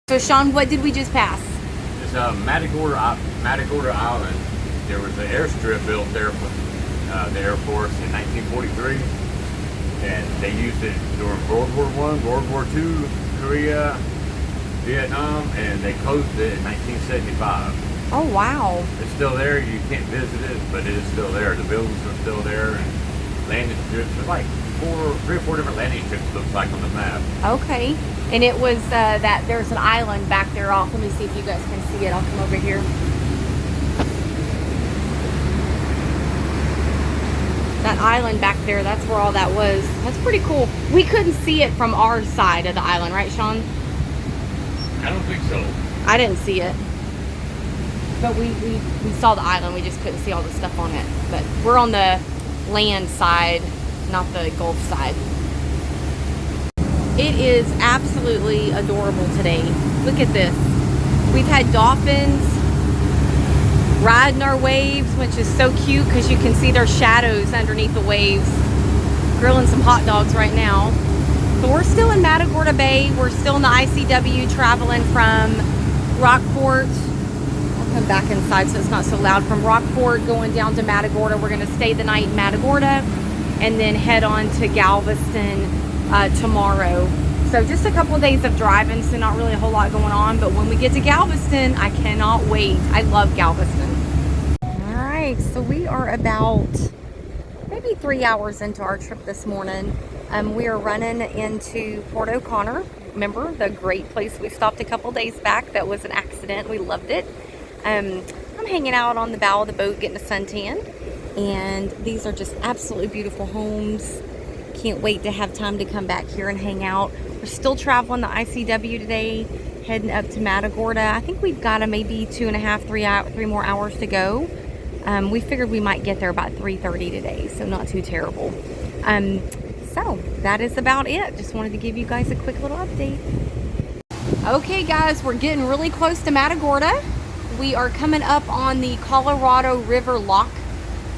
So Sean, what did we just pass? It's Matagorda Island. There was an airstrip built there for the Air Force in 1943, and they used it during World War I, World War II, Korea, Vietnam, and they closed it in 1975. Oh wow! It's still there. You can't visit it, but it is still there. The buildings are still there, and landing strips. There's like 3 or 4 different landing strips. Looks like on the map. Okay, and it was that there's an island back there off. Let me see if you guys can see it. I'll come over here. That island back there, that's where all that was. That's pretty cool. We couldn't see it from our side of the island, right, Sean? I don't think so. I didn't see it. But we saw the island. We just couldn't see all the stuff on it. But we're on the land side, not the Gulf side. It is absolutely adorable today. Look at this. We've had dolphins riding our waves, which is so cute because you can see their shadows underneath the waves. Grilling some hot dogs right now. But we're still in Madagorda Bay. We're still in the ICW traveling from Rockport. I'll come back inside so it's not so loud. From Rockport going down to Madagorda. We're going to stay the night in Madagorda and then head on to Galveston tomorrow. So just a couple of days of driving, so not really a whole lot going on. But when we get to Galveston, I cannot wait. I love Galveston. All right, so we are about maybe 3 hours into our trip this morning. We are running into Port O'Connor. Remember the great place we stopped a couple days back? That was an accident. We loved it. I'm hanging out on the bow of the boat getting a suntan. And these are just absolutely beautiful homes. Can't wait to have time to come back here and hang out. We're still traveling the ICW today, heading up to Madagorda. I think we've got maybe 2.5, 3 more hours to go. We figured we might get there about 3:30 today, so not too terrible. So that is about it. Just wanted to give you guys a quick little update. Okay guys, we're getting really close to Matagorda. We are coming up on the Colorado River Lock.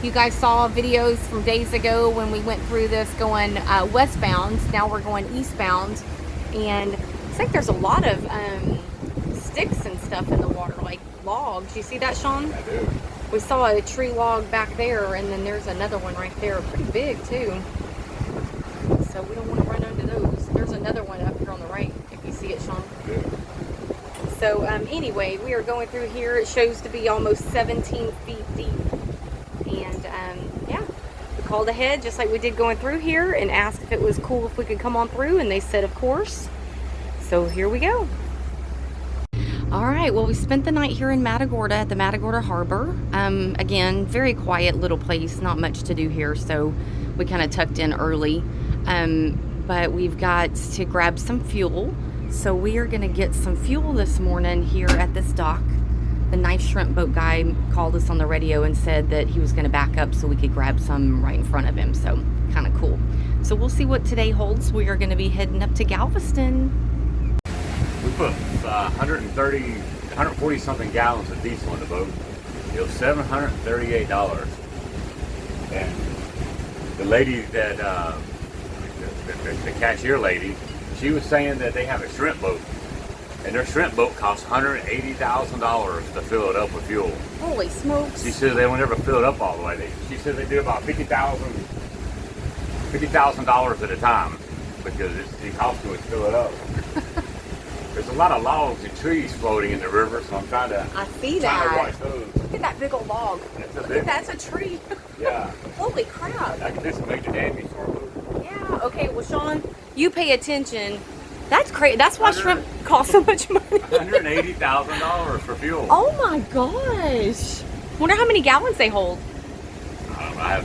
You guys saw videos from days ago when we went through this going westbound. Now we're going eastbound, and it's like there's a lot of sticks and stuff in the water, like logs. You see that, Sean? I do. We saw a tree log back there, and then there's another one right there, pretty big too. So we don't want to run into those. There's another one up here on the right, if you see it, Sean. Yeah. So anyway, we are going through here. It shows to be almost 17 feet deep. And yeah, we called ahead just like we did going through here and asked if it was cool if we could come on through, and they said of course. So here we go. All right, well, we spent the night here in Matagorda at the Matagorda Harbor. Again, very quiet little place, not much to do here, so we kind of tucked in early. But we've got to grab some fuel, so we are gonna get some fuel this morning here at this dock. The Knife Shrimp boat guy called us on the radio and said that he was going to back up so we could grab some right in front of him. So kind of cool. So we'll see what today holds. We are going to be heading up to Galveston. We put 140 something gallons of diesel in the boat. It was $738. And the lady that, the cashier lady, she was saying that they have a shrimp boat. And their shrimp boat costs $180,000 to fill it up with fuel. Holy smokes. She said they will never fill it up all the way. She said they do about $50,000 at a time because it costs them to fill it up. There's a lot of logs and trees floating in the river, so I'm trying to watch those. Look at that big old log. That's a tree. Yeah. Holy crap. I can do some major damage to our boat. Yeah. Okay, well, Sean, you pay attention. That's crazy. That's why shrimp cost so much money. $180,000 for fuel. Oh my gosh. Wonder how many gallons they hold.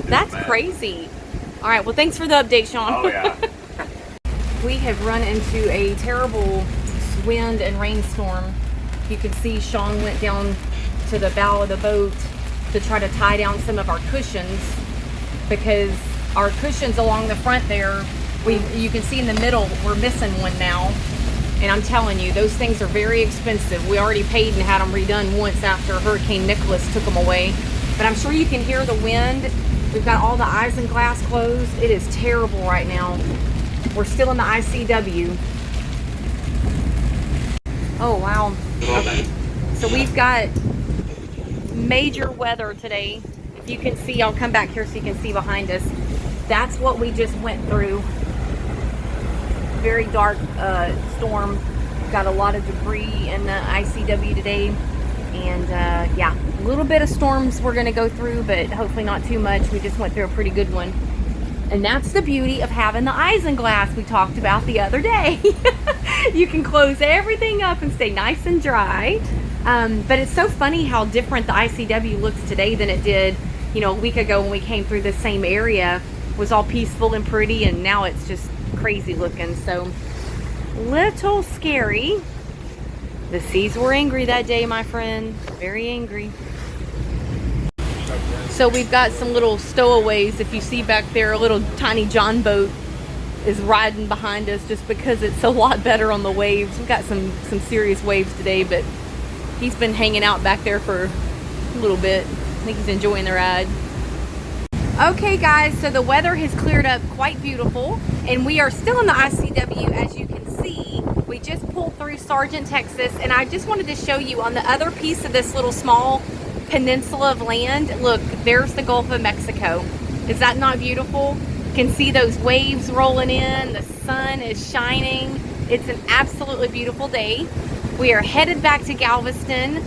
That's crazy. All right, well, thanks for the update, Sean. Oh, yeah. We have run into a terrible wind and rainstorm. You can see Sean went down to the bow of the boat to try to tie down some of our cushions, because our cushions along the front there, you can see in the middle, we're missing one now. And I'm telling you, those things are very expensive. We already paid and had them redone once after Hurricane Nicholas took them away. But I'm sure you can hear the wind. We've got all the isinglass closed. It is terrible right now. We're still in the ICW. Oh, wow. Okay. So we've got major weather today. If you can see, I'll come back here so you can see behind us. That's what we just went through. Very dark storm. Got a lot of debris in the ICW today. And yeah, a little bit of storms we're going to go through, but hopefully not too much. We just went through a pretty good one. And that's the beauty of having the isinglass we talked about the other day. You can close everything up and stay nice and dry. But it's so funny how different the ICW looks today than it did, you know, a week ago when we came through the same area. It was all peaceful and pretty, and now it's just crazy looking. So, little scary. The seas were angry that day, my friend. Very angry. So we've got some little stowaways. If you see back there, a little tiny John boat is riding behind us just because it's a lot better on the waves. We've got some serious waves today, but he's been hanging out back there for a little bit. I think he's enjoying the ride. Okay guys, so the weather has cleared up quite beautiful, and we are still in the ICW. As you can see, we just pulled through Sargent, Texas, and I just wanted to show you on the other piece of this little small peninsula of land. Look, there's the Gulf of Mexico. Is that not beautiful? You can see those waves rolling in. The sun is shining. It's an absolutely beautiful day. We are headed back to Galveston.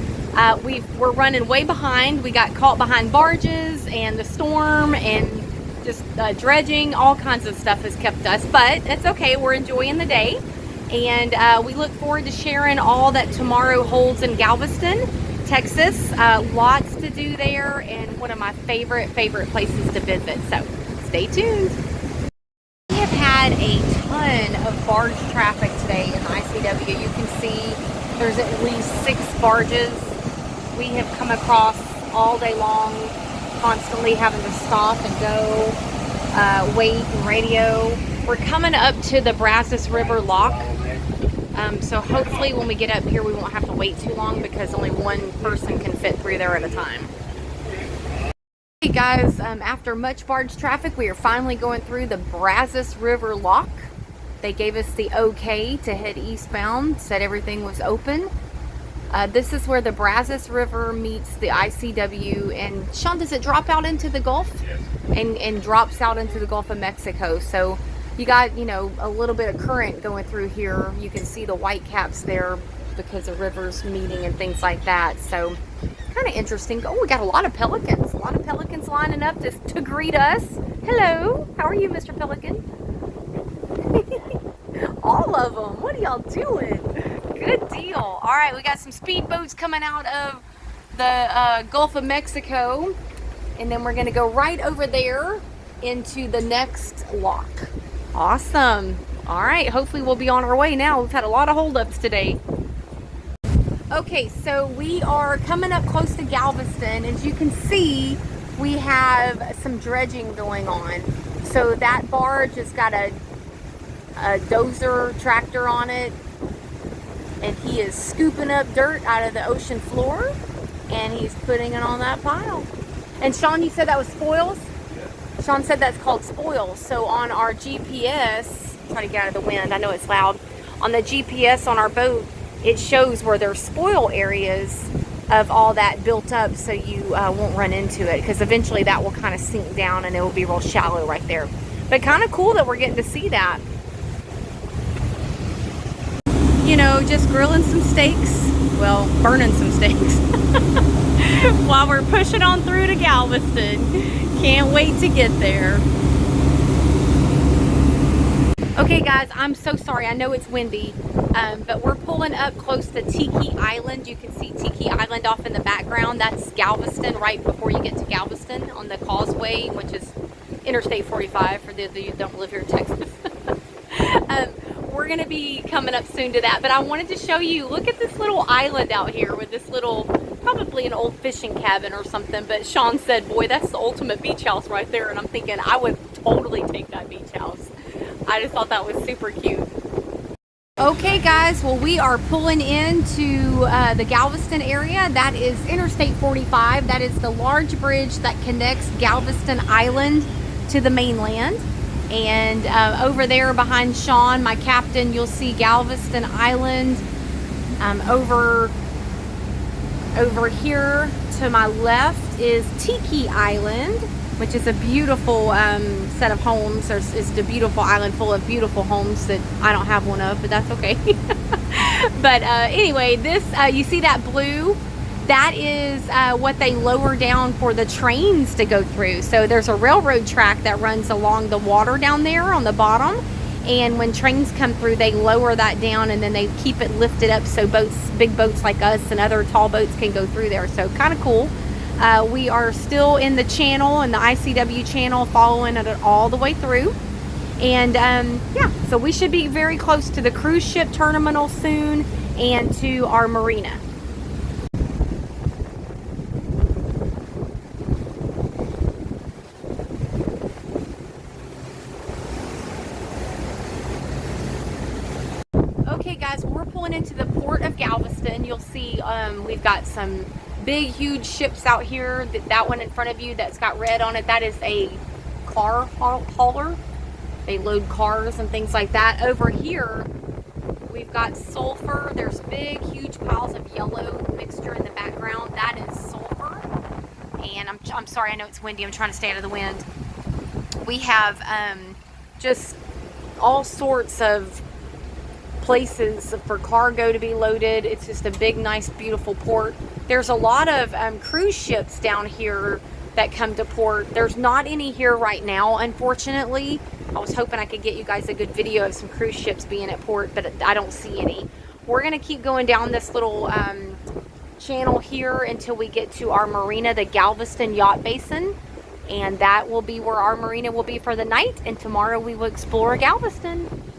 We're running way behind. We got caught behind barges and the storm and just dredging. All kinds of stuff has kept us, but it's okay. We're enjoying the day, and we look forward to sharing all that tomorrow holds in Galveston, Texas. Lots to do there, and one of my favorite places to visit. So stay tuned. We have had a ton of barge traffic today in the ICW. You can see there's at least 6 barges we have come across all day long, constantly having to stop and go, wait and radio. We're coming up to the Brazos River lock. So hopefully when we get up here, we won't have to wait too long because only one person can fit through there at a time. Hey guys, after much barge traffic, we are finally going through the Brazos River lock. They gave us the okay to head eastbound, said everything was open. This is where the Brazos River meets the ICW, and Sean, does it drop out into the Gulf? Yes. And drops out into the Gulf of Mexico. So you got, you know, a little bit of current going through here. You can see the white caps there because of rivers meeting and things like that. So kind of interesting. Oh, we got a lot of pelicans. A lot of pelicans lining up to greet us. Hello. How are you, Mr. Pelican? All of them. What are y'all doing? Good deal. All right, we got some speedboats coming out of the Gulf of Mexico, and then we're going to go right over there into the next lock. Awesome. All right, hopefully we'll be on our way now. We've had a lot of holdups today. Okay, so we are coming up close to Galveston. As you can see, we have some dredging going on. So that barge has got a dozer tractor on it, and he is scooping up dirt out of the ocean floor, and he's putting it on that pile. And Sean, you said that was spoils? Yeah. Sean said that's called spoils. So on our GPS, try to get out of the wind, I know it's loud. On the GPS on our boat, it shows where there's spoil areas of all that built up, so you won't run into it, because eventually that will kind of sink down and it will be real shallow right there. But kind of cool that we're getting to see that. You know, just grilling some steaks, well, burning some steaks while we're pushing on through to Galveston. Can't wait to get there. Okay guys, I'm so sorry. I know it's windy, but we're pulling up close to Tiki Island. You can see Tiki Island off in the background. That's Galveston, right before you get to Galveston on the causeway, which is Interstate 45 for those of you who don't live here in Texas. We're going to be coming up soon to that, but I wanted to show you, look at this little island out here with this little, probably an old fishing cabin or something, but Sean said, boy, that's the ultimate beach house right there, and I'm thinking I would totally take that beach house. I just thought that was super cute. Okay guys, well, we are pulling into the Galveston area. That is Interstate 45. That is the large bridge that connects Galveston Island to the mainland. And over there behind Sean, my captain, you'll see Galveston Island Over here to my left is Tiki Island, which is a beautiful set of homes. It's a beautiful island full of beautiful homes that I don't have one of, but that's okay. But anyway, this you see that blue? That is what they lower down for the trains to go through. So there's a railroad track that runs along the water down there on the bottom. And when trains come through, they lower that down and then they keep it lifted up so boats, big boats like us and other tall boats can go through there. So kind of cool. We are still in the channel, in the ICW channel, following it all the way through. And yeah, so we should be very close to the cruise ship terminal soon and to our marina. Okay guys, we're pulling into the port of Galveston. You'll see we've got some big huge ships out here. That one in front of you that's got red on it, that is a car hauler. They load cars and things like that. Over here we've got sulfur. There's big huge piles of yellow mixture in the background. That is sulfur. And I'm sorry, I know it's windy. I'm trying to stay out of the wind. We have just all sorts of places for cargo to be loaded. It's just a big, nice, beautiful port. There's a lot of cruise ships down here that come to port. There's not any here right now, unfortunately. I was hoping I could get you guys a good video of some cruise ships being at port, but I don't see any. We're gonna keep going down this little channel here until we get to our marina, the Galveston Yacht Basin, and that will be where our marina will be for the night, and tomorrow we will explore Galveston.